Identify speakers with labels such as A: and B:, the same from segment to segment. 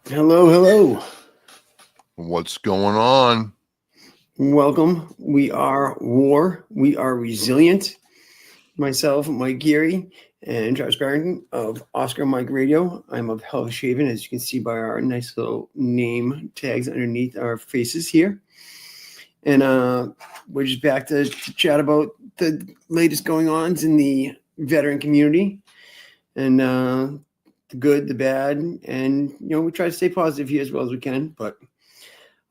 A: Hello.
B: What's going on?
A: Welcome. We are W.A.R. We are resilient. Myself, Mike Geary, and Travis Barrington of Oscar Mike Radio. I'm of Hell Shaven, as you can see by our nice little name tags underneath our faces here. And we're just back to chat about the latest going-ons in the veteran community. And the good, the bad, and we try to stay positive here as well as we can, but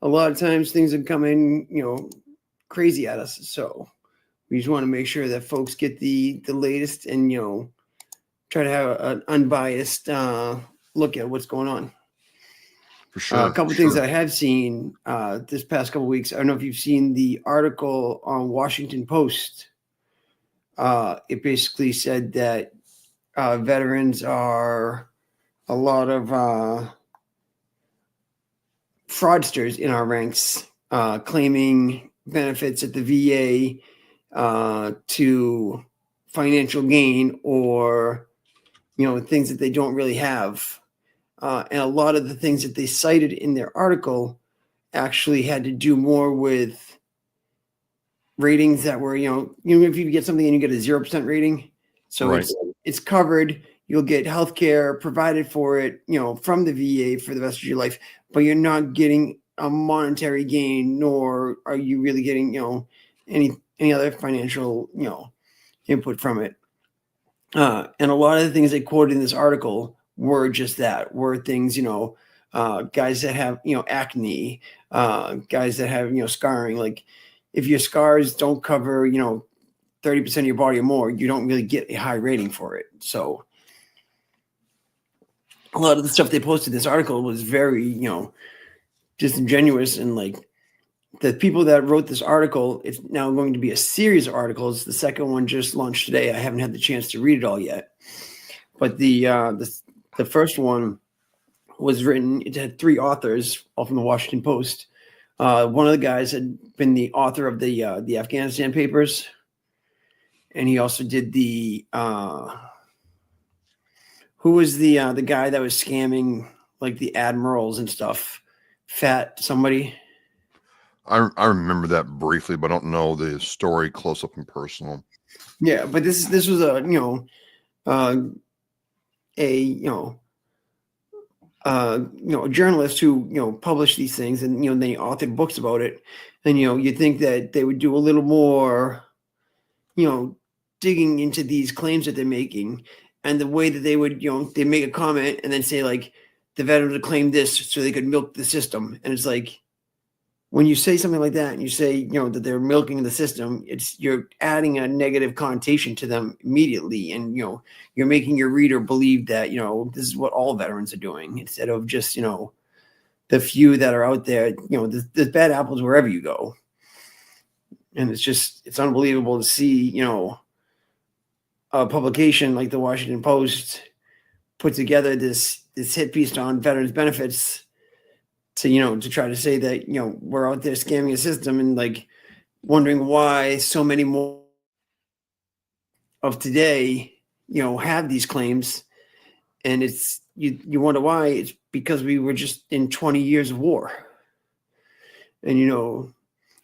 A: a lot of times things are coming crazy at us, so we just want to make sure that folks get the latest and try to have an unbiased look at what's going on.
B: For sure.
A: A couple of things that I have seen this past couple of weeks. I don't know if you've seen the article on Washington Post. It basically said that veterans are a lot of fraudsters in our ranks, claiming benefits at the VA to financial gain or things that they don't really have. And a lot of the things that they cited in their article actually had to do more with ratings that were, if you get something and you get a 0% rating, so
B: Right.
A: it's covered. You'll get healthcare provided for it, from the VA for the rest of your life, but you're not getting a monetary gain, nor are you really getting, any other financial, input from it. And a lot of the things they quoted in this article were just that, were things, guys that have, acne, guys that have, scarring. Like if your scars don't cover, 30% of your body or more, you don't really get a high rating for it. So a lot of the stuff they posted in this article was very, disingenuous, and like the people that wrote this article, it's now going to be a series of articles. The second one just launched today. I haven't had the chance to read it all yet, but the first one was written. It had 3 authors, all from the Washington Post. One of the guys had been the author of the Afghanistan papers, and he also did the who was the guy that was scamming like the admirals and stuff? Fat somebody.
B: I remember that briefly, but I don't know the story close up and personal.
A: Yeah, but this was a a journalist who published these things, and they authored books about it, and you'd think that they would do a little more digging into these claims that they're making, and the way that they would they make a comment and then say like the veterans would claim this so they could milk the system. And it's like, when you say something like that and you say that they're milking the system, you're adding a negative connotation to them immediately, and you're making your reader believe that this is what all veterans are doing, instead of just the few that are out there. There's bad apples wherever you go, and it's unbelievable to see a publication like the Washington Post put together this hit piece on veterans benefits to try to say that we're out there scamming a system, and like wondering why so many more of today have these claims. And it's you wonder why. It's because we were just in 20 years of war, and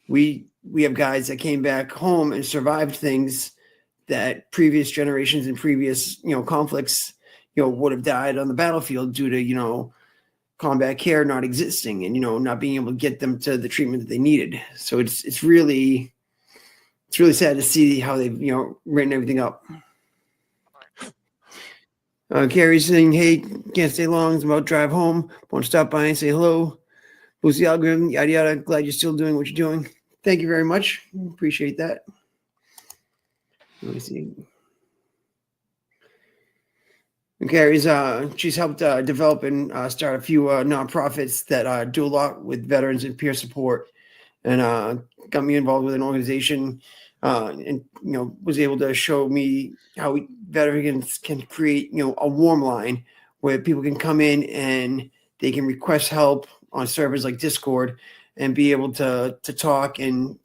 A: we have guys that came back home and survived things that previous generations and previous conflicts would have died on the battlefield due to combat care not existing, and not being able to get them to the treatment that they needed. So it's really sad to see how they've written everything up. Carrie's saying, hey, can't stay long, it's about drive home, want to stop by and say hello, boost the algorithm, yada yada. Glad you're still doing what you're doing. Thank you very much, appreciate that. Let me see. And Carrie's she's helped develop and start a few nonprofits that do a lot with veterans and peer support, and got me involved with an organization and was able to show me how veterans can create a warm line where people can come in and they can request help on servers like Discord and be able to talk and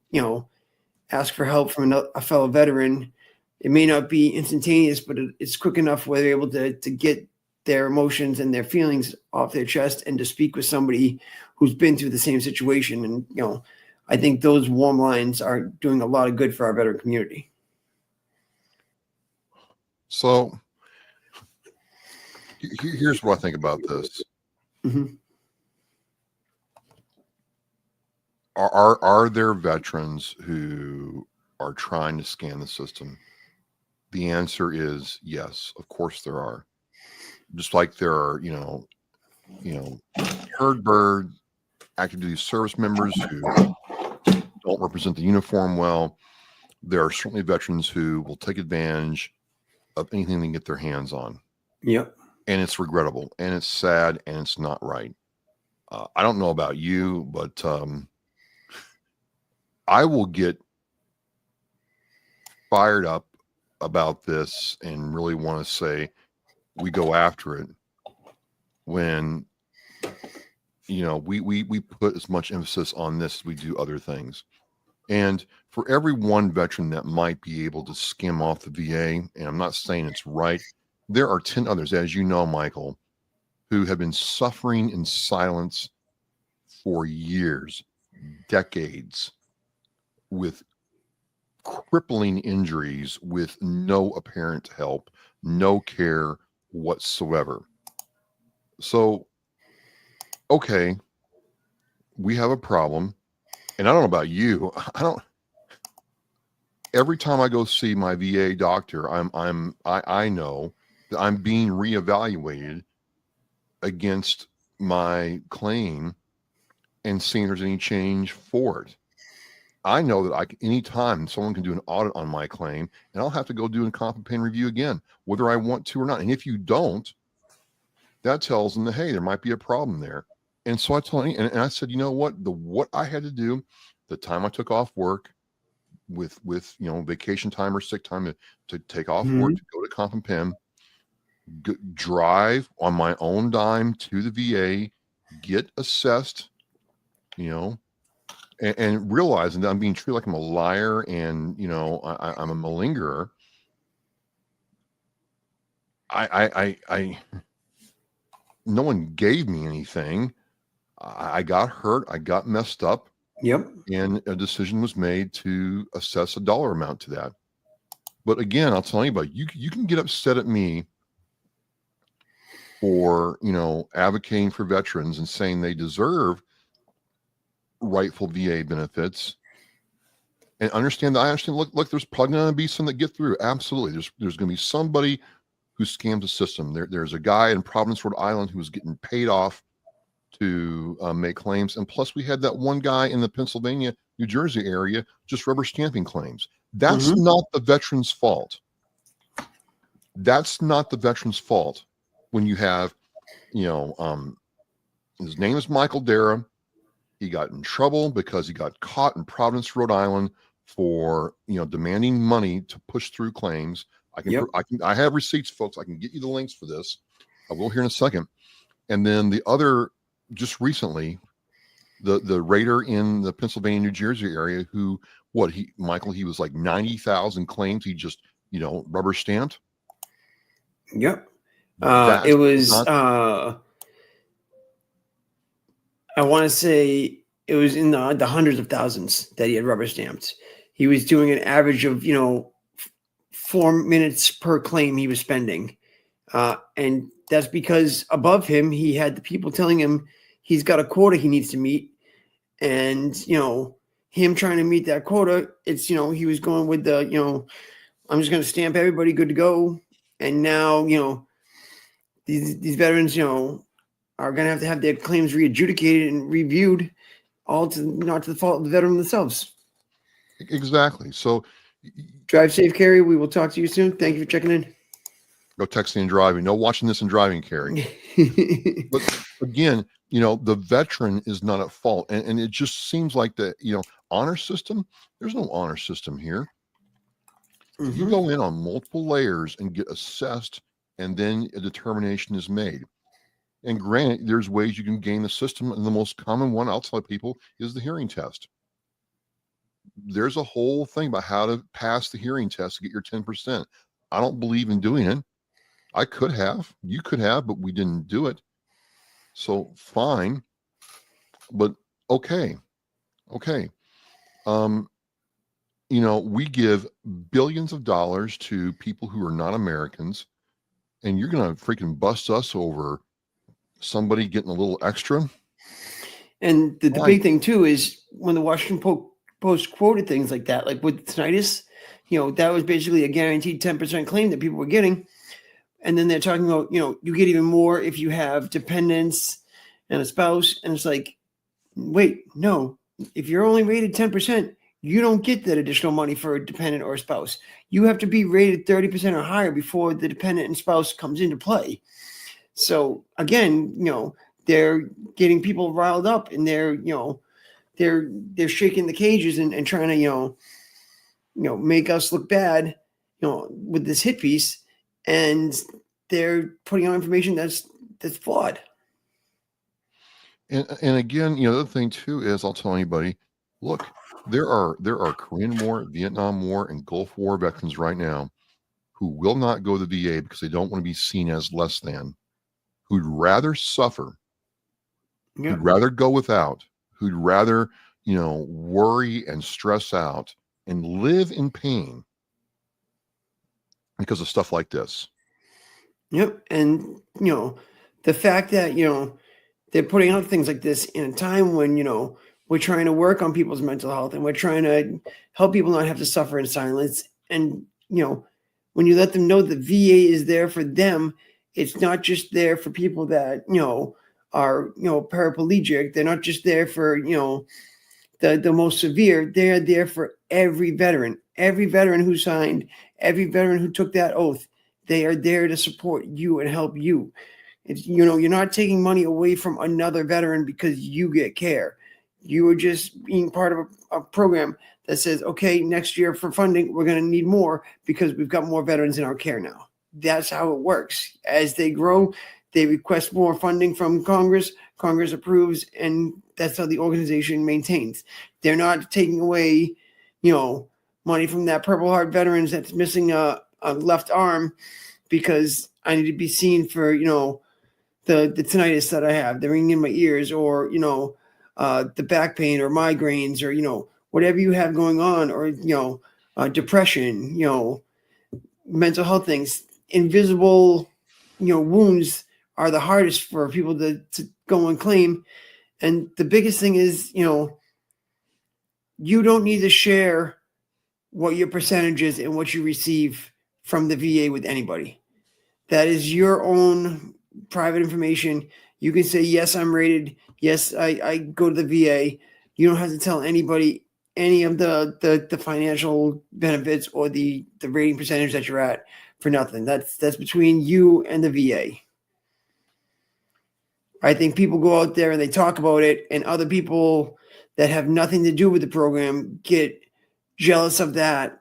A: ask for help from a fellow veteran. It may not be instantaneous, but it's quick enough where they're able to get their emotions and their feelings off their chest and to speak with somebody who's been through the same situation. And I think those warm lines are doing a lot of good for our veteran community.
B: So here's what I think about this.
A: Mm-hmm.
B: Are there veterans who are trying to scam the system? The answer is yes. Of course there are. Just like there are, herd bird active duty service members who don't represent the uniform well. There are certainly veterans who will take advantage of anything they can get their hands on.
A: Yep.
B: And it's regrettable and it's sad and it's not right. I don't know about you, but I will get fired up about this and really want to say we go after it when we put as much emphasis on this as we do other things. And for every one veteran that might be able to skim off the VA, and I'm not saying it's right, there are 10 others, as you know, Michael, who have been suffering in silence for years, decades, with crippling injuries, with no apparent help, no care whatsoever. So, okay, we have a problem. And I don't know about you. Every time I go see my VA doctor, I know that I'm being reevaluated against my claim and seeing if there's any change for it. I know that anytime someone can do an audit on my claim, and I'll have to go do a comp and pain review again, whether I want to or not. And if you don't, that tells them that, hey, there might be a problem there. And so I told him, and I said, you know what? What I had to do, the time I took off work with vacation time or sick time to take off work to go to comp and pen, drive on my own dime to the VA, get assessed, and realizing that I'm being treated like I'm a liar and I'm a malingerer. I no one gave me anything. I got hurt. I got messed up.
A: Yep.
B: And a decision was made to assess a dollar amount to that. But again, I'll tell anybody, you can get upset at me for, advocating for veterans and saying they deserve rightful VA benefits. And understand that I understand, look, there's probably going to be some that get through. Absolutely. There's going to be somebody who scams the system. There's a guy in Providence, Rhode Island, who was getting paid off to make claims. And plus we had that one guy in the Pennsylvania, New Jersey area, just rubber stamping claims. That's not the veteran's fault. That's not the veteran's fault. When you have, his name is Michael Dara. He got in trouble because he got caught in Providence, Rhode Island for, demanding money to push through claims. I have receipts, folks. I can get you the links for this. I will here in a second. And then the other, just recently, the raider in the Pennsylvania, New Jersey area who, he was like 90,000 claims. He just, rubber stamped.
A: Yep. It was, I want to say it was in the hundreds of thousands that he had rubber stamped. He was doing an average of, 4 minutes per claim he was spending. And that's because above him, he had the people telling him he's got a quota he needs to meet. And, him trying to meet that quota, it's, he was going with the, I'm just going to stamp everybody good to go. And now, these veterans, are going to have their claims readjudicated and reviewed, all not to the fault of the veteran themselves.
B: Exactly. So
A: drive safe, Carrie. We will talk to you soon. Thank you for checking in.
B: No texting and driving. No watching this and driving, Carrie. But again, the veteran is not at fault. And it just seems like the, honor system, there's no honor system here. You
A: Mm-hmm.
B: go in on multiple layers and get assessed, and then a determination is made. And granted, there's ways you can game the system, and the most common one I'll tell people is the hearing test. There's a whole thing about how to pass the hearing test to get your 10%. I don't believe in doing it. I could have, you could have, but we didn't do it. So fine, but okay, okay. Um, we give billions of dollars to people who are not Americans, and you're gonna freaking bust us over somebody getting a little extra.
A: And the
B: Why?
A: big thing too is when the Washington Post quoted things like that, like with tinnitus, that was basically a guaranteed 10% claim that people were getting. And then they're talking about, you get even more if you have dependents and a spouse. And it's like, wait, no, if you're only rated 10%, you don't get that additional money for a dependent or a spouse. You have to be rated 30% or higher before the dependent and spouse comes into play. So again, they're getting people riled up, and they're shaking the cages and trying to make us look bad, with this hit piece, and they're putting out information that's flawed.
B: And again, the other thing too is I'll tell anybody, look, there are Korean War, Vietnam War, and Gulf War veterans right now who will not go to the VA because they don't want to be seen as less than, who'd rather suffer,
A: Yeah.
B: who'd rather go without, who'd rather, worry and stress out and live in pain because of stuff like this.
A: Yep. And the fact that they're putting out things like this in a time when we're trying to work on people's mental health, and we're trying to help people not have to suffer in silence. And when you let them know the VA is there for them, it's not just there for people that are paraplegic. They're not just there for the most severe. They're there for every veteran who signed, every veteran who took that oath. They are there to support you and help you. It's, you're not taking money away from another veteran because you get care. You are just being part of a program that says, okay, next year for funding, we're going to need more because we've got more veterans in our care now. That's how it works. As they grow, they request more funding from Congress. Congress approves, and that's how the organization maintains. They're not taking away, money from that Purple Heart veterans that's missing a left arm because I need to be seen for, the tinnitus that I have, the ringing in my ears, or the back pain or migraines, or whatever you have going on, or depression, mental health things. Invisible, wounds are the hardest for people to go and claim. And the biggest thing is, you don't need to share what your percentage is and what you receive from the VA with anybody. That is your own private information. You can say, yes, I'm rated. Yes, I go to the VA. You don't have to tell anybody any of the financial benefits or the rating percentage that you're at for nothing. That's between you and the VA. I think people go out there and they talk about it, and other people that have nothing to do with the program get jealous of that,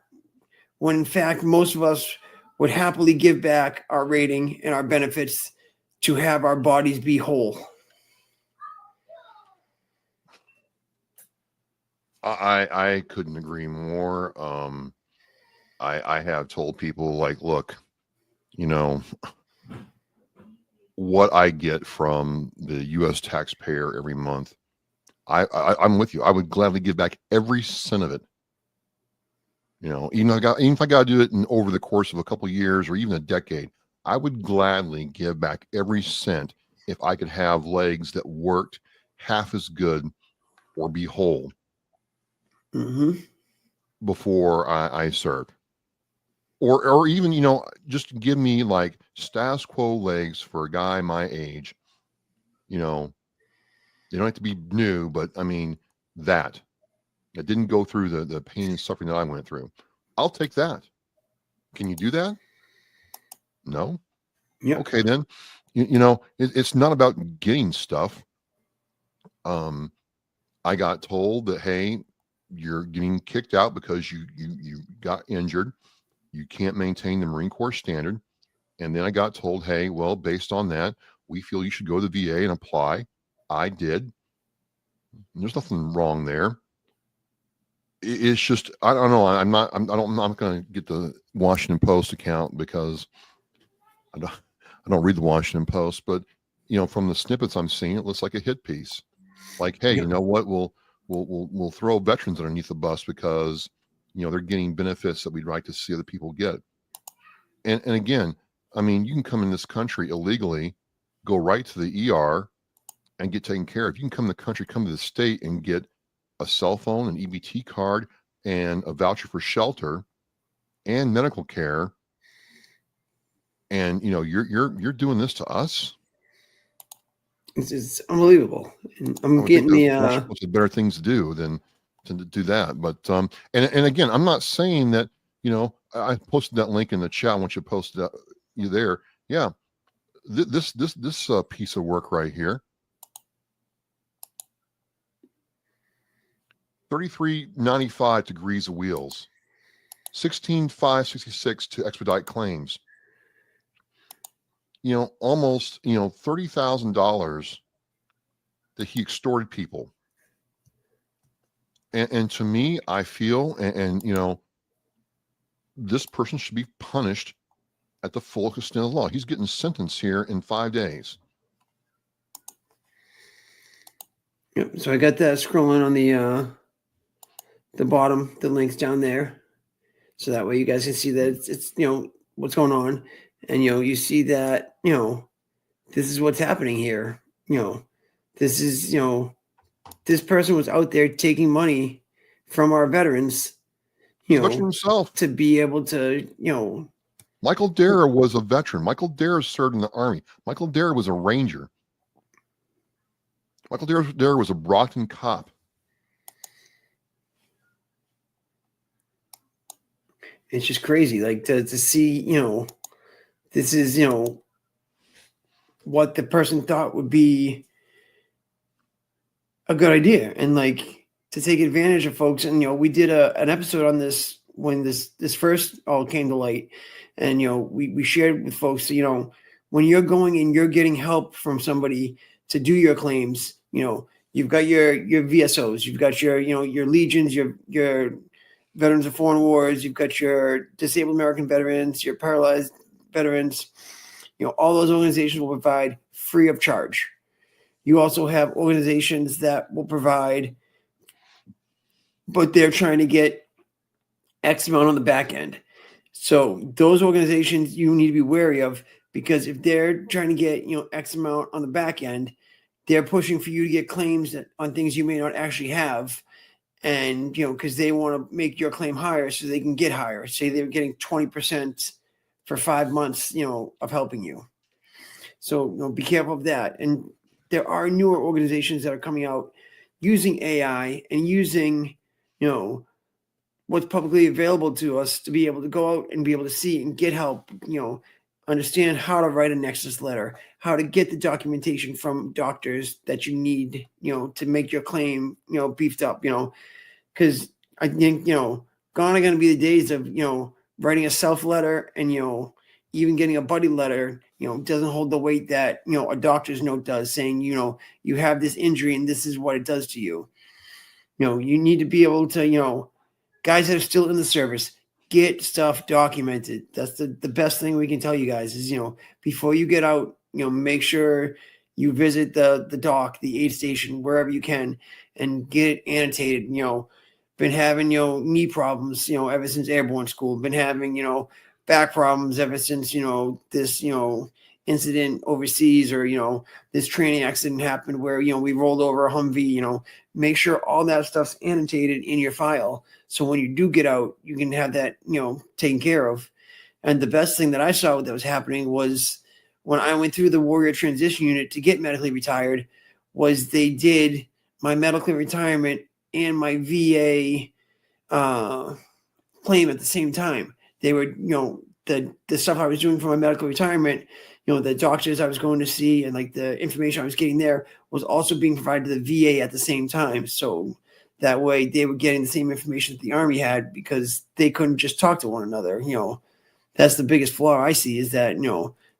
A: when in fact most of us would happily give back our rating and our benefits to have our bodies be whole.
B: I couldn't agree more. I have told people, like, look, you know, what I get from the U.S. taxpayer every month, I'm with you. I would gladly give back every cent of it. Even if I got to do it over the course of a couple of years or even a decade, I would gladly give back every cent if I could have legs that worked half as good or be whole
A: Mm-hmm.
B: before I served. Or even, just give me like status quo legs for a guy my age. You know, they don't have to be new, but I mean that didn't go through the pain and suffering that I went through. I'll take that. Can you do that? No.
A: Yep.
B: Okay, then. It's not about getting stuff. I got told that, hey, you're getting kicked out because you got injured. You can't maintain the Marine Corps standard. And then I got told, hey, well, based on that, we feel you should go to the VA and apply. I did. There's nothing wrong there. It's just, I don't know. I'm not going to get the Washington Post account because I don't read the Washington Post, but from the snippets I'm seeing, it looks like a hit piece. Like, hey, you know what? We'll throw veterans underneath the bus because they're getting benefits that we'd like to see other people get. And again, I mean, you can come in this country illegally, go right to the ER and get taken care of. You can come to the country, come to the state and get a cell phone, an EBT card, and a voucher for shelter and medical care. And you're doing this to us.
A: It's unbelievable. And I'm getting
B: the better things to do than to do that. But and again, I'm not saying that I posted that link in the chat. I want you to post that you there. Yeah, this piece of work right here. 33.95 degrees of wheels, 16,566 to expedite claims. Almost $30,000 that he extorted people. And to me, I feel, and this person should be punished at the full extent of the law. He's getting sentenced here in 5 days.
A: Yep. So I got that scrolling on the bottom, the links down there, so that way you guys can see that it's what's going on, and you see that this is what's happening here. This is this person was out there taking money from our veterans,
B: himself
A: to be able to
B: Michael Dare was a veteran. Michael Dare served in the Army. Michael Dare was a Ranger. Michael Dare was a Brockton cop.
A: It's just crazy, like to see, this is, what the person thought would be a good idea, and like to take advantage of folks. And we did an episode on this when this first all came to light, and we shared with folks, when you're going and you're getting help from somebody to do your claims, you've got your VSOs, you've got your your legions, your Veterans of Foreign Wars, you've got your disabled American veterans, your paralyzed veterans, all those organizations will provide free of charge. You also have organizations that will provide, but they're trying to get X amount on the back end. So those organizations you need to be wary of, because if they're trying to get, X amount on the back end, they're pushing for you to get claims on things you may not actually have. And, because they want to make your claim higher so they can get higher. Say they're getting 20% for 5 months, of helping you. So, be careful of that. And there are newer organizations that are coming out using AI and using, what's publicly available to us to be able to go out and be able to see and get help, understand how to write a nexus letter, how to get the documentation from doctors that you need, to make your claim, beefed up, because I think, gone are going to be the days of, writing a self letter and, even getting a buddy letter, doesn't hold the weight that, a doctor's note does, saying, you have this injury and this is what it does to you. You need to be able to, guys that are still in the service, get stuff documented. That's the best thing we can tell you guys is, before you get out, make sure you visit the dock, the aid station, wherever you can, and get it annotated. Been having, knee problems, ever since airborne school, been having, back problems ever since, this, incident overseas, or, this training accident happened where, we rolled over a Humvee, make sure all that stuff's annotated in your file. So when you do get out, you can have that, taken care of. And the best thing that I saw that was happening was when I went through the Warrior Transition Unit to get medically retired, was they did my medical retirement and my VA claim at the same time. They were, the stuff I was doing for my medical retirement, the doctors I was going to see and like the information I was getting there was also being provided to the VA at the same time. So That way they were getting the same information that the Army had because they couldn't just talk to one another. That's the biggest flaw I see is that,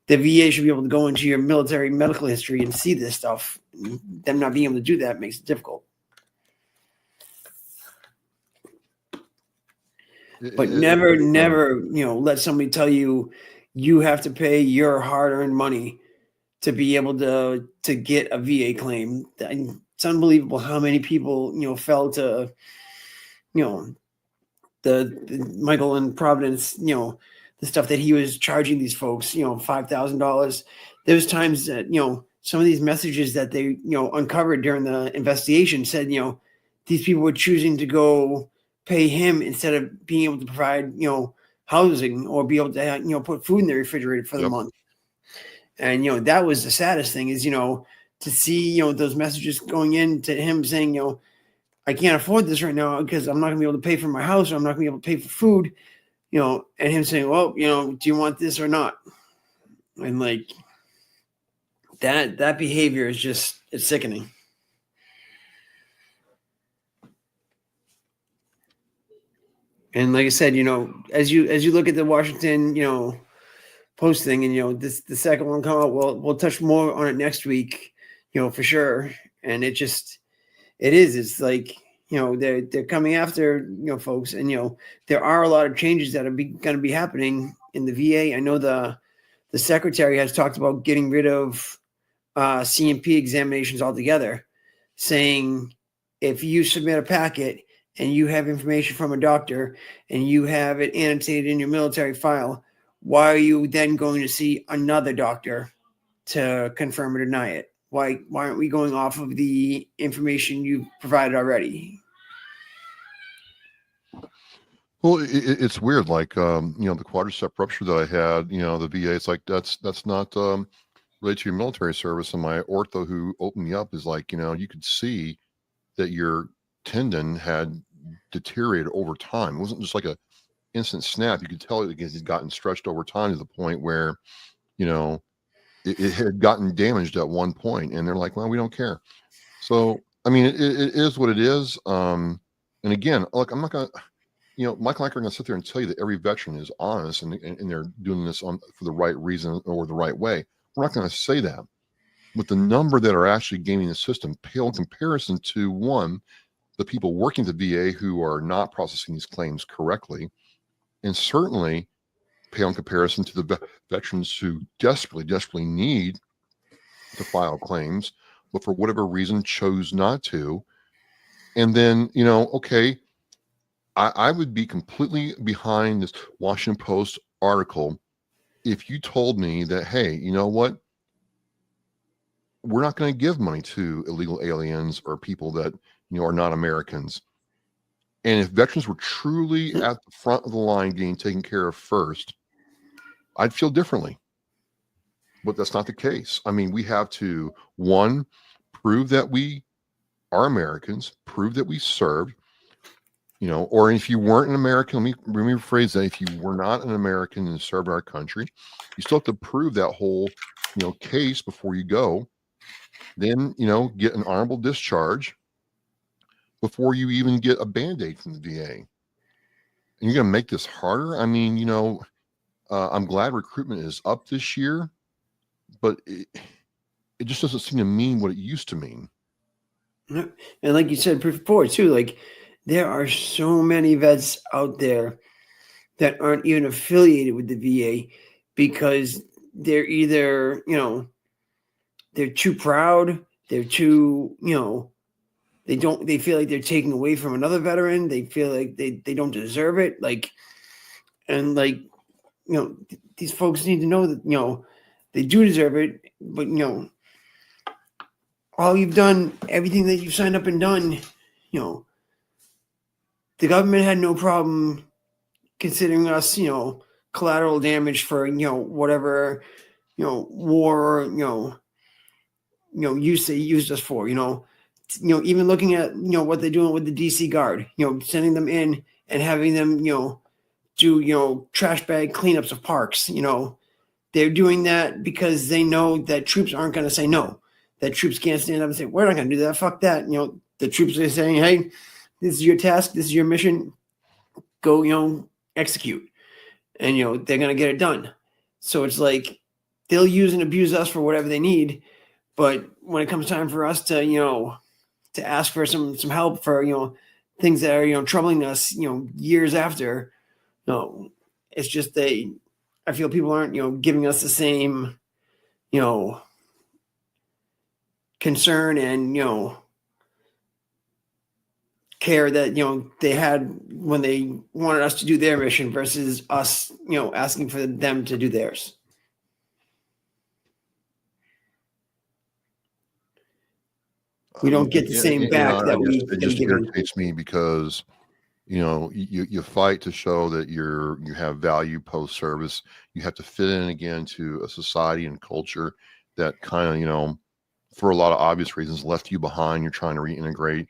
A: the VA should be able to go into your military medical history and see this stuff. Them not being able to do that makes it difficult. But never, let somebody tell you have to pay your hard-earned money to be able to get a VA claim. It's unbelievable how many people, fell to, the Michael in Providence, the stuff that he was charging these folks, $5,000. There was times that, some of these messages that they, uncovered during the investigation said, these people were choosing to go pay him instead of being able to provide, housing or be able to, put food in the refrigerator for the month. And, that was the saddest thing is, to see, those messages going in to him saying, I can't afford this right now because I'm not gonna be able to pay for my house or I'm not gonna be able to pay for food, and him saying, well, do you want this or not? And like that behavior is just, it's sickening. And like I said, as you look at the Washington, Post thing, and the second one come out, we'll touch more on it next week, for sure. And it's like, they're coming after, folks, and there are a lot of changes that are going to be happening in the VA. I know the secretary has talked about getting rid of CMP examinations altogether, saying if you submit a packet and you have information from a doctor and you have it annotated in your military file, why are you then going to see another doctor to confirm or deny it? Why aren't we going off of the information you've provided already?
B: Well, it's weird. Like, the quadricep rupture that I had, the VA, it's like, that's not related to your military service. And my ortho who opened me up is like, you could see that your tendon had deteriorated over time. It wasn't just like a instant snap. You could tell it because it's gotten stretched over time to the point where, it had gotten damaged at one point, and they're like, well, we don't care. So, I mean, it is what it is. And again, look, I'm not going to, Michael and I are going to sit there and tell you that every veteran is honest and they're doing this for the right reason or the right way. We're not going to say that. But the number that are actually gaming the system pale in comparison to, one, the people working at the VA who are not processing these claims correctly, and certainly pale in comparison to the veterans who desperately need to file claims, but for whatever reason chose not to. And then, okay, I would be completely behind this Washington Post article if you told me that, hey, you know what? We're not going to give money to illegal aliens or people that, are not Americans. And if veterans were truly at the front of the line getting taken care of first, I'd feel differently. But that's not the case. I mean, we have to, one, prove that we are Americans, prove that we served, or if you weren't an American, let me rephrase that. If you were not an American and served our country, you still have to prove that whole, case before you go. Then, get an honorable discharge before you even get a Band-Aid from the VA. And you're going to make this harder? I mean, I'm glad recruitment is up this year, but it just doesn't seem to mean what it used to mean.
A: And like you said before, too, like there are so many vets out there that aren't even affiliated with the VA because they're either, they're too proud, they're too, they feel like they're taking away from another veteran. They feel like they don't deserve it. These folks need to know that, they do deserve it, but, all you've done, everything that you've signed up and done, the government had no problem considering us, collateral damage for, whatever, war, use they used us for, even looking at, what they're doing with the DC Guard, sending them in and having them, do, trash bag cleanups of parks, they're doing that because they know that troops aren't going to say no, that troops can't stand up and say, we're not going to do that. Fuck that. The troops are saying, hey, this is your task, this is your mission, go, execute. And, they're going to get it done. So it's like they'll use and abuse us for whatever they need. But when it comes time for us to ask for some help for, things that are, troubling us, years after, it's just I feel people aren't, giving us the same, concern and, care that they had when they wanted us to do their mission versus us asking for them to do theirs. We don't get the same back that we
B: it
A: get
B: just
A: given.
B: irritates me because you fight to show that you have value post service. You have to fit in again to a society and culture that kind of for a lot of obvious reasons left you behind. You're trying to reintegrate.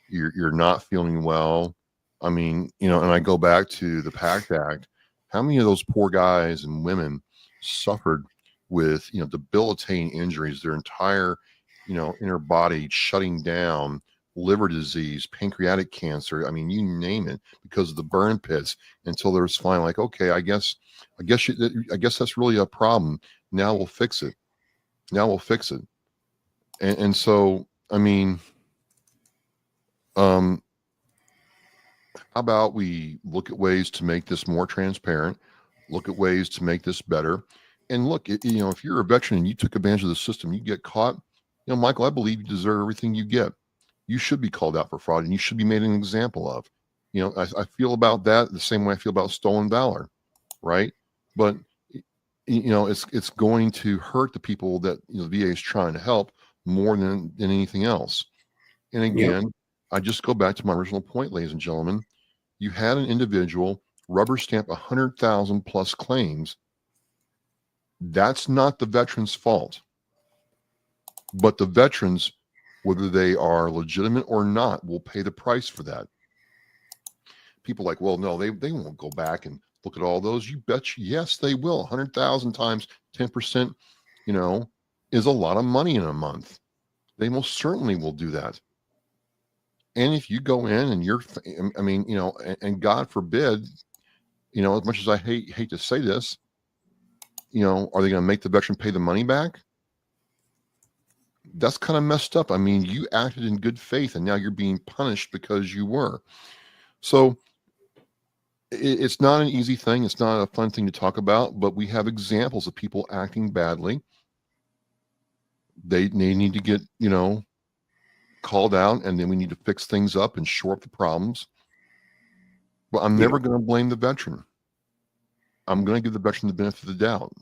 B: You're not feeling well. I mean, and I go back to the PACT Act. How many of those poor guys and women suffered with debilitating injuries, their entire inner body shutting down, liver disease, pancreatic cancer. I mean, you name it, because of the burn pits, until there's finally like, okay, I guess that's really a problem. Now we'll fix it. And so, I mean, how about we look at ways to make this more transparent, look at ways to make this better, and look, if you're a veteran and you took advantage of the system, you get caught, Michael, I believe you deserve everything you get. You should be called out for fraud, and you should be made an example of. I feel about that the same way I feel about stolen valor, right? But it's going to hurt the people that the VA is trying to help more than anything else. And again, I just go back to my original point, ladies and gentlemen. You had an individual rubber stamp 100,000 plus claims. That's not the veteran's fault. But the veterans, whether they are legitimate or not, will pay the price for that. People like, well, no, they won't go back and look at all those. You bet you, yes, they will. 100,000 times 10%, is a lot of money in a month. They most certainly will do that. And if you go in and and God forbid, as much as I hate to say this, are they going to make the veteran pay the money back? That's kind of messed up. I mean, you acted in good faith and now you're being punished because you were. So it's not an easy thing. It's not a fun thing to talk about, but we have examples of people acting badly. They need to get, called out, and then we need to fix things up and shore up the problems. But I'm never going to blame the veteran. I'm going to give the veteran the benefit of the doubt.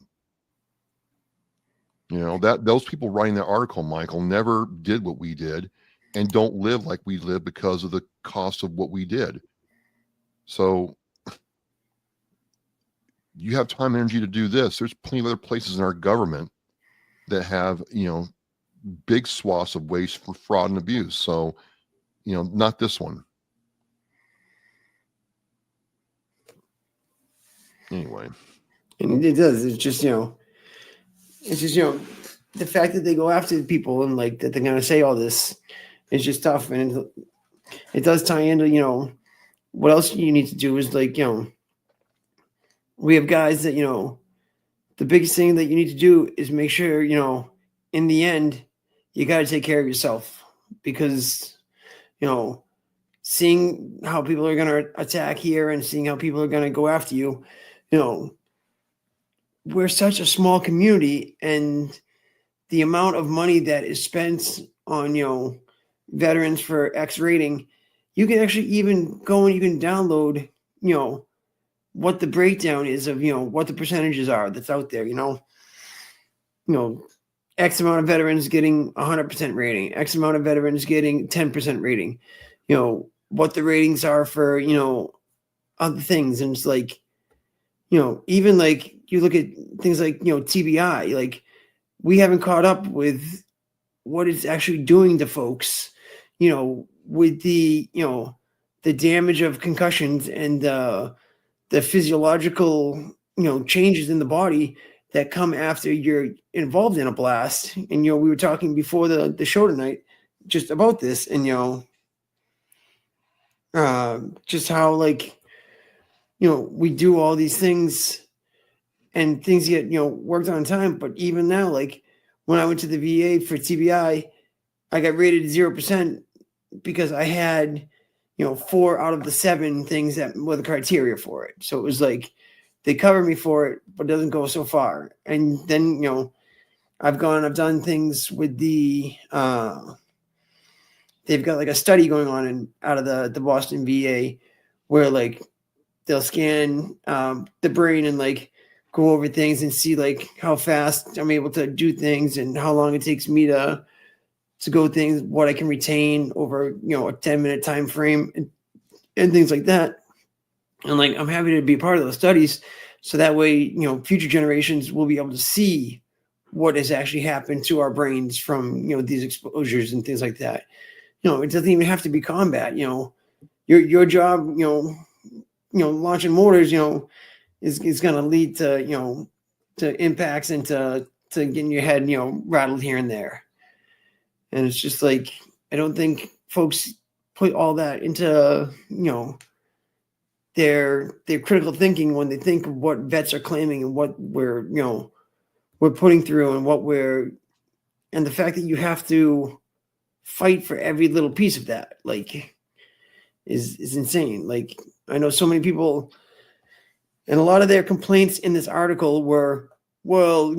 B: That those people writing that article, Michael, never did what we did and don't live like we live because of the cost of what we did. So you have time and energy to do this. There's plenty of other places in our government that have, big swaths of waste for fraud and abuse. So, not this one. Anyway.
A: And it does. It's just, the fact that they go after people and like that they're going to say all this is just tough. And it does tie into, what else you need to do is like, we have guys that, the biggest thing that you need to do is make sure, in the end, you got to take care of yourself, because, seeing how people are going to attack here and seeing how people are going to go after you, we're such a small community, and the amount of money that is spent on, veterans for X rating, you can actually even go and you can download, what the breakdown is of, what the percentages are that's out there, X amount of veterans getting 100% rating, X amount of veterans getting 10% rating, what the ratings are for, other things. And it's like, even like you look at things like, TBI, like we haven't caught up with what it's actually doing to folks, with the, the damage of concussions and the physiological, changes in the body that come after you're involved in a blast. And, we were talking before the show tonight just about this, and, just how like we do all these things and things get worked on time. But even now, like when I went to the VA for TBI, I got rated 0% because I had 4 out of the 7 things that were the criteria for it. So it was like they cover me for it, but it doesn't go so far. And then I've done things with they've got like a study going on out of the Boston VA where like they'll scan the brain and like go over things and see like how fast I'm able to do things and how long it takes me to go things, what I can retain over a 10-minute time frame and things like that. And like I'm happy to be part of those studies, so that way future generations will be able to see what has actually happened to our brains from these exposures and things like that. It doesn't even have to be combat. Your job, launching mortars, is going to lead to to impacts and to getting your head rattled here and there. And it's just like I don't think folks put all that into their critical thinking when they think of what vets are claiming and what we're putting through and the fact that you have to fight for every little piece of that like is insane. Like I know so many people, and a lot of their complaints in this article were, well,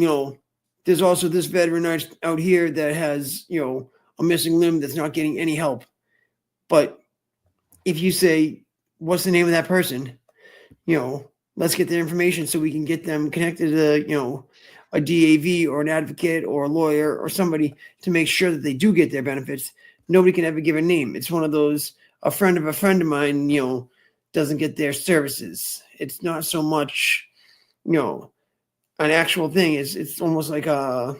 A: there's also this veteran out here that has a missing limb that's not getting any help. But if you say, what's the name of that person, let's get their information so we can get them connected to a DAV or an advocate or a lawyer or somebody to make sure that they do get their benefits. Nobody can ever give a name. It's one of those, a friend of mine, doesn't get their services. It's not so much, an actual thing. It's almost like an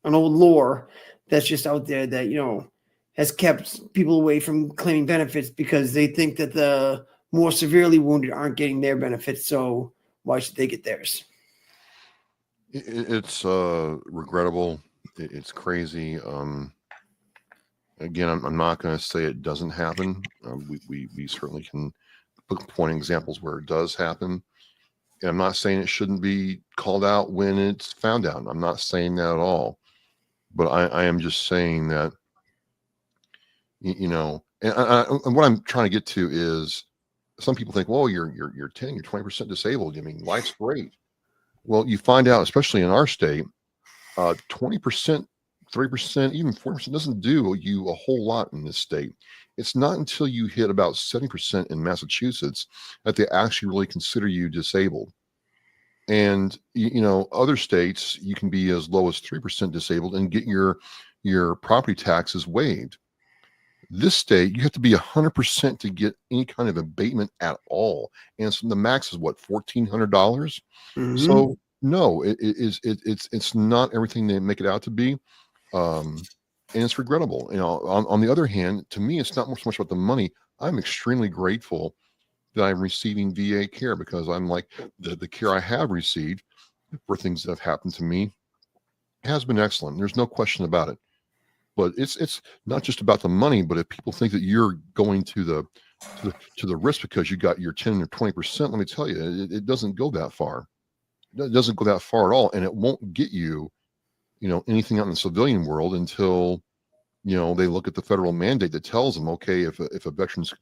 A: old lore that's just out there that, has kept people away from claiming benefits because they think that the more severely wounded aren't getting their benefits. So why should they get theirs?
B: It's regrettable. It's crazy. Again, I'm not going to say it doesn't happen. We certainly can point examples where it does happen. And I'm not saying it shouldn't be called out when it's found out. I'm not saying that at all. But I am just saying that, and what I'm trying to get to is some people think, well, you're 10, you're 20% disabled. I mean, life's great. Well, you find out, especially in our state, 20%, 3%, even 40% doesn't do you a whole lot in this state. It's not until you hit about 70% in Massachusetts that they actually really consider you disabled. And other states you can be as low as 3% disabled and get your property taxes waived. This state you have to be 100% to get any kind of abatement at all, and so the max is what, $1,400.
A: Mm-hmm.
B: So no, it's not everything they make it out to be, and it's regrettable. On the other hand, to me, it's not so much about the money. I'm extremely grateful that I'm receiving VA care because I'm like the care I have received for things that have happened to me has been excellent. There's no question about it. But it's not just about the money. But if people think that you're going to the risk because you got your 10 or 20%, let me tell you, it doesn't go that far. It doesn't go that far at all, and it won't get you, anything out in the civilian world until they look at the federal mandate that tells them, okay, if a veteran's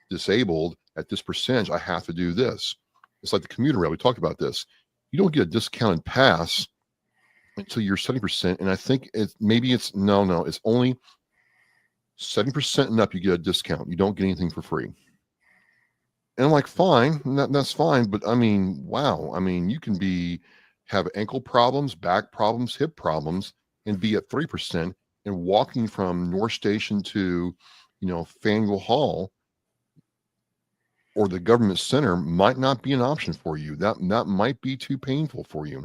B: disabled at this percentage, I have to do this. It's like the commuter rail. We talked about this. You don't get a discounted pass until you're 70%. And I think it's only 70% and up. You get a discount. You don't get anything for free. And I'm like, fine, that's fine. But I mean, wow. I mean, you can have ankle problems, back problems, hip problems, and be at 3%. And walking from North Station to, Faneuil Hall or the government center might not be an option for you. That might be too painful for you.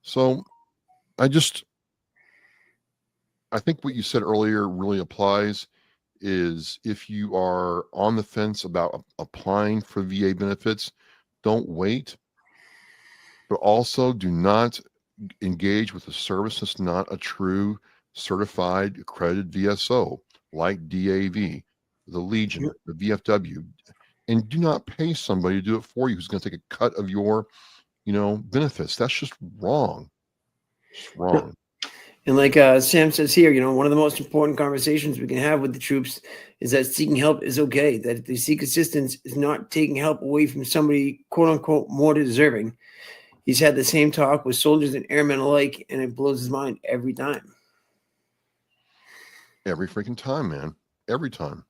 B: So I think what you said earlier really applies. Is if you are on the fence about applying for VA benefits, don't wait. But also do not engage with a service that's not a true certified accredited VSO like DAV. the Legion, the VFW, and do not pay somebody to do it for you who's going to take a cut of your, benefits. That's just wrong. It's wrong.
A: And like Sam says here, one of the most important conversations we can have with the troops is that seeking help is okay. That if they seek assistance is not taking help away from somebody, quote unquote, more deserving. He's had the same talk with soldiers and airmen alike, and it blows his mind every time.
B: Every freaking time, man. Every time.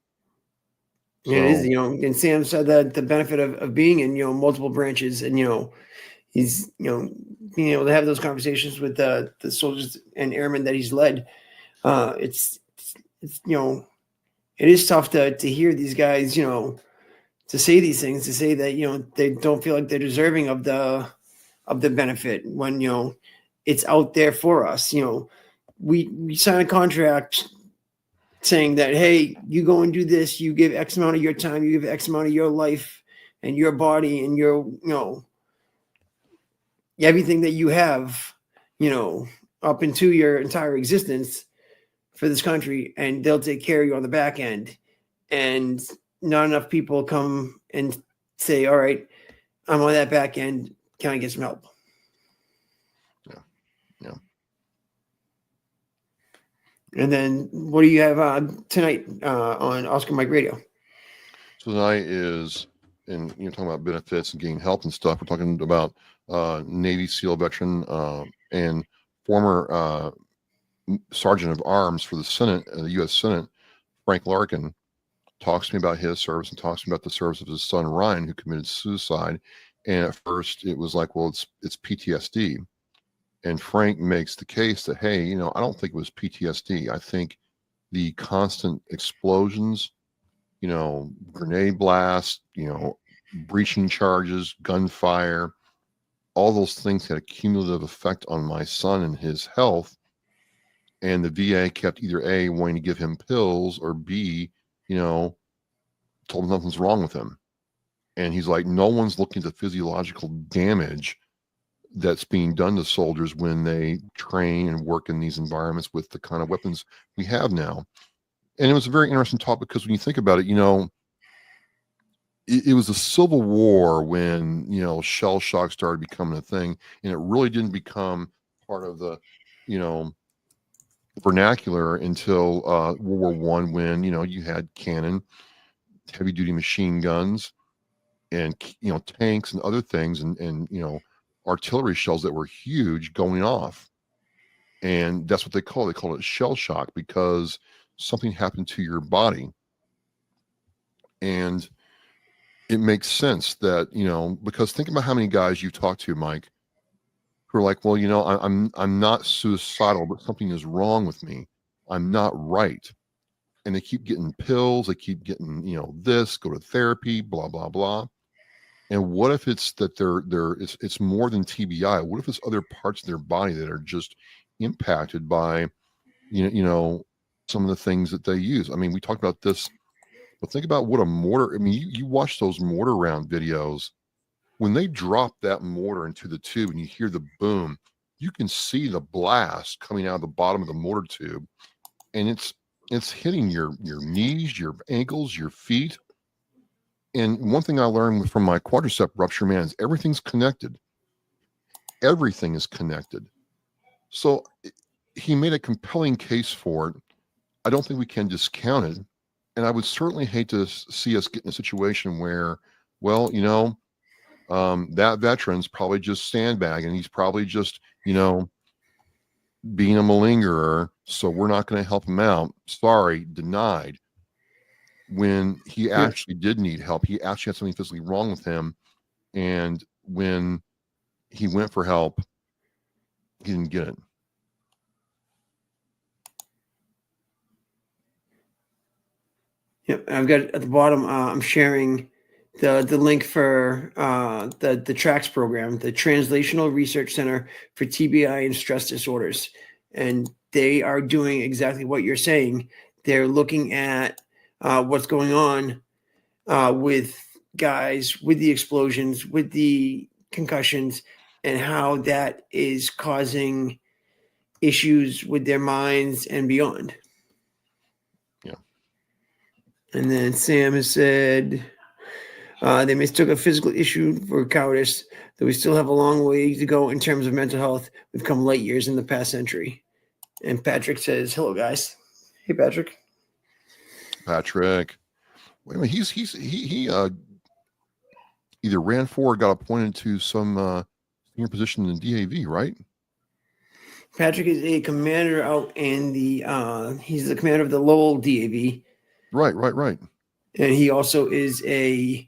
A: So, it is, and Sam said that the benefit of being in, multiple branches and, he's, being able to have those conversations with the soldiers and airmen that he's led. It's it is tough to hear these guys, to say these things, to say that, they don't feel like they're deserving of the benefit when, it's out there for us. We sign a contract saying that, hey, you go and do this, you give X amount of your time, you give X amount of your life and your body and your, everything that you have, up into your entire existence for this country, and they'll take care of you on the back end. And not enough people come and say, all right, I'm on that back end. Can I get some help?
B: Yeah.
A: And then what do you have tonight on Oscar Mike Radio?
B: So tonight is, and you're talking about benefits and getting help and stuff. We're talking about Navy SEAL veteran and former Sergeant of Arms for the Senate, the U.S. Senate, Frank Larkin, talks to me about his service and talks to me about the service of his son Ryan, who committed suicide. And at first, it was like, well, it's PTSD. And Frank makes the case that, hey, I don't think it was PTSD. I think the constant explosions, grenade blasts, breaching charges, gunfire, all those things had a cumulative effect on my son and his health. And the VA kept either A, wanting to give him pills, or B, told him nothing's wrong with him. And he's like, no one's looking at the physiological damage that's being done to soldiers when they train and work in these environments with the kind of weapons we have now. And it was a very interesting talk because when you think about it, it was the Civil War when, shell shock started becoming a thing, and it really didn't become part of the, vernacular until World War One, when, you had cannon, heavy duty machine guns, and, tanks and other things, and artillery shells that were huge going off. And that's what they call it. They call it shell shock because something happened to your body. And it makes sense that, because think about how many guys you've talked to, Mike, who are like, well, I'm not suicidal, but something is wrong with me. I'm not right. And they keep getting pills. They keep getting, this, go to therapy, blah, blah, blah. And what if it's that it's more than TBI? What if it's other parts of their body that are just impacted by, some of the things that they use? I mean, we talked about this, but think about what a mortar. I mean, you watch those mortar round videos. When they drop that mortar into the tube and you hear the boom, you can see the blast coming out of the bottom of the mortar tube, and it's hitting your knees, your ankles, your feet. And one thing I learned from my quadricep rupture, man, is everything's connected. Everything is connected. So he made a compelling case for it. I don't think we can discount it. And I would certainly hate to see us get in a situation where, well, that veteran's probably just sandbagging. He's probably just, being a malingerer. So we're not going to help him out. Sorry, denied. When he actually did need help, he actually had something physically wrong with him. And when he went for help, he didn't get it.
A: Yep, I've got at the bottom. I'm sharing the link for the TRACS program, the Translational Research Center for TBI and Stress Disorders, and they are doing exactly what you're saying. They're looking at what's going on with guys, with the explosions, with the concussions, and how that is causing issues with their minds and beyond.
B: Yeah.
A: And then Sam has said they mistook a physical issue for cowardice, though we still have a long way to go in terms of mental health. We've come light years in the past century. And Patrick says, "Hello, guys." Hey, Patrick.
B: Patrick. Wait a minute. He either ran for or got appointed to some senior position in the DAV, right?
A: Patrick is a commander out in the. He's the commander of the Lowell DAV.
B: Right.
A: And he also is a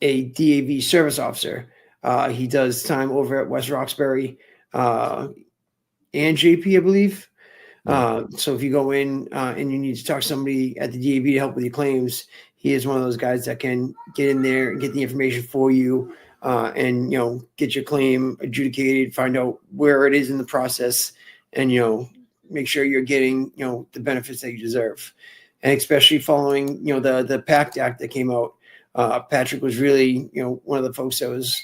A: DAV service officer. He does time over at West Roxbury and JP, I believe. So if you go in and you need to talk to somebody at the DAV to help with your claims, he is one of those guys that can get in there and get the information for you and, get your claim adjudicated, find out where it is in the process, and, make sure you're getting, the benefits that you deserve. And especially following, the PACT Act that came out, Patrick was really, one of the folks that was,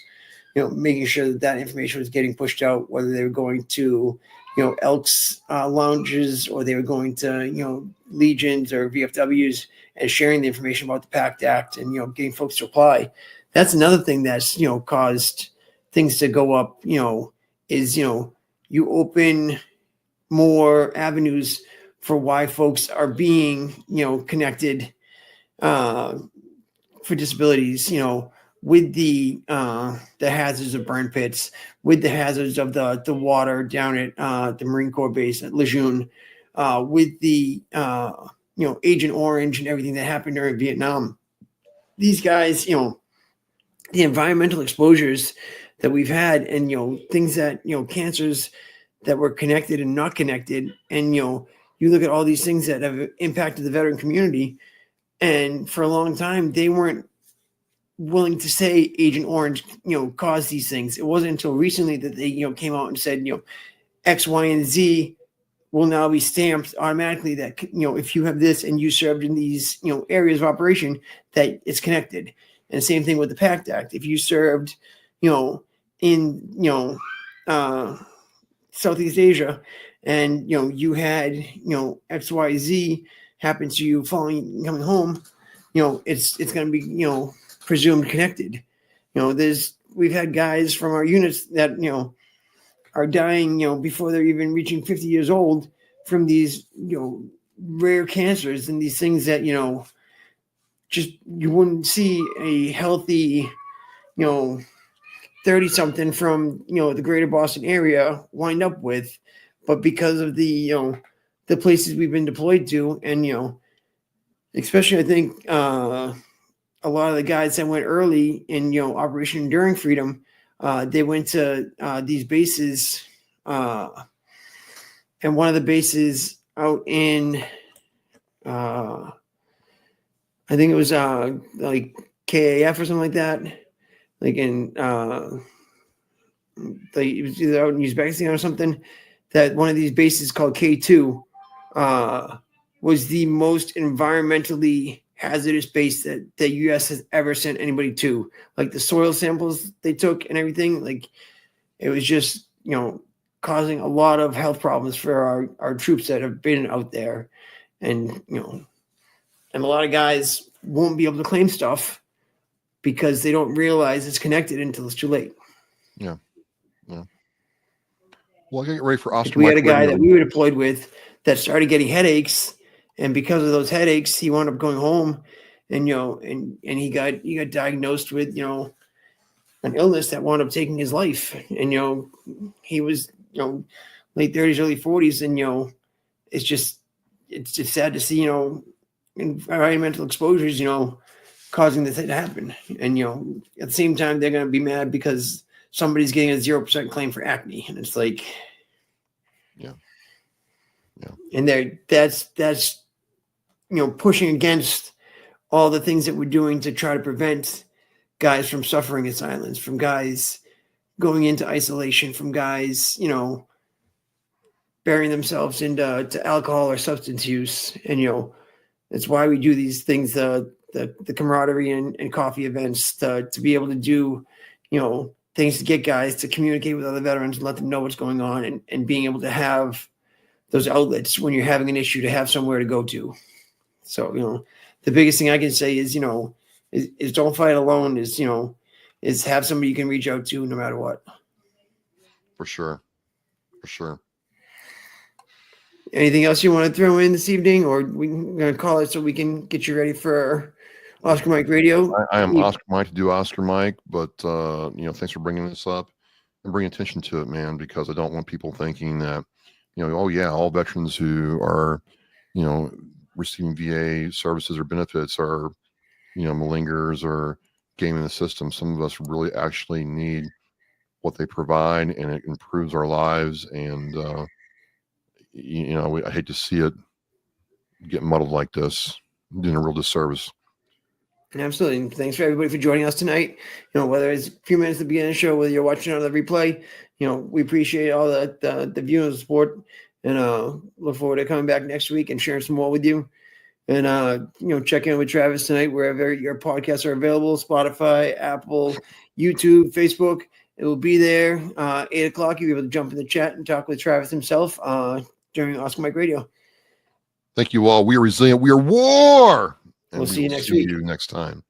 A: making sure that information was getting pushed out, whether they were going to, Elks lounges, or they were going to, Legions or VFWs, and sharing the information about the PACT Act and, getting folks to apply. That's another thing that's, caused things to go up, is, you open more avenues for why folks are being, connected for disabilities, with the hazards of burn pits, with the hazards of the water down at the Marine Corps base at Lejeune, with the Agent Orange and everything that happened during Vietnam. These guys, the environmental exposures that we've had, and things that cancers that were connected and not connected, and you look at all these things that have impacted the veteran community, and for a long time they weren't willing to say Agent Orange, caused these things. It wasn't until recently that they, came out and said, X, Y, and Z will now be stamped automatically that, if you have this and you served in these, areas of operation, that it's connected. And same thing with the PACT Act. If you served, in, Southeast Asia, and, you had, X, Y, Z happen to you coming home, it's going to be, presumed connected. We've had guys from our units that, are dying, before they're even reaching 50 years old from these, rare cancers and these things that, just you wouldn't see a healthy, 30 something from, the greater Boston area wind up with. But because of the, the places we've been deployed to, and, especially I think, a lot of the guys that went early in, Operation Enduring Freedom, they went to these bases, and one of the bases out in, I think it was like KAF or something like that, like in, it was either out in Uzbekistan or something, that one of these bases called K2 was the most environmentally hazardous base that the U.S. has ever sent anybody to. Like the soil samples they took and everything, like it was just, causing a lot of health problems for our troops that have been out there. And, and a lot of guys won't be able to claim stuff because they don't realize it's connected until it's too late.
B: Yeah. Well, I get ready for Oscar.
A: We had a guy that we were deployed with that started getting headaches, and because of those headaches, he wound up going home, and and he got diagnosed with an illness that wound up taking his life, and he was late 30s, early 40s, and it's just sad to see environmental exposures causing this to happen, and at the same time they're going to be mad because somebody's getting a 0% claim for acne, and it's like,
B: yeah.
A: And that's pushing against all the things that we're doing to try to prevent guys from suffering in silence, from guys going into isolation, from guys burying themselves into alcohol or substance use, and that's why we do these things, the camaraderie and coffee events, to be able to do things to get guys to communicate with other veterans and let them know what's going on, and being able to have those outlets when you're having an issue, to have somewhere to go to. So, the biggest thing I can say is, is don't fight alone, is have somebody you can reach out to no matter what.
B: For sure.
A: Anything else you want to throw in this evening, or we're going to call it so we can get you ready for Oscar Mike Radio?
B: I am Oscar Mike to do Oscar Mike, but thanks for bringing this up and bring attention to it, man, because I don't want people thinking that, oh yeah, all veterans who are, receiving VA services or benefits are, malingers or gaming the system. Some of us really actually need what they provide, and it improves our lives. And I hate to see it get muddled like this, doing a real disservice.
A: Absolutely. And thanks for everybody for joining us tonight. Whether it's a few minutes at the beginning of the show, whether you're watching on the replay, we appreciate all the viewing and support, and look forward to coming back next week and sharing some more with you. And check in with Travis tonight wherever your podcasts are available: Spotify, Apple, YouTube, Facebook. It will be there 8:00. You'll be able to jump in the chat and talk with Travis himself during Oscar Mike Radio.
B: Thank you all. We are resilient. We are WAR. And
A: We'll see you next week.
B: See you next time.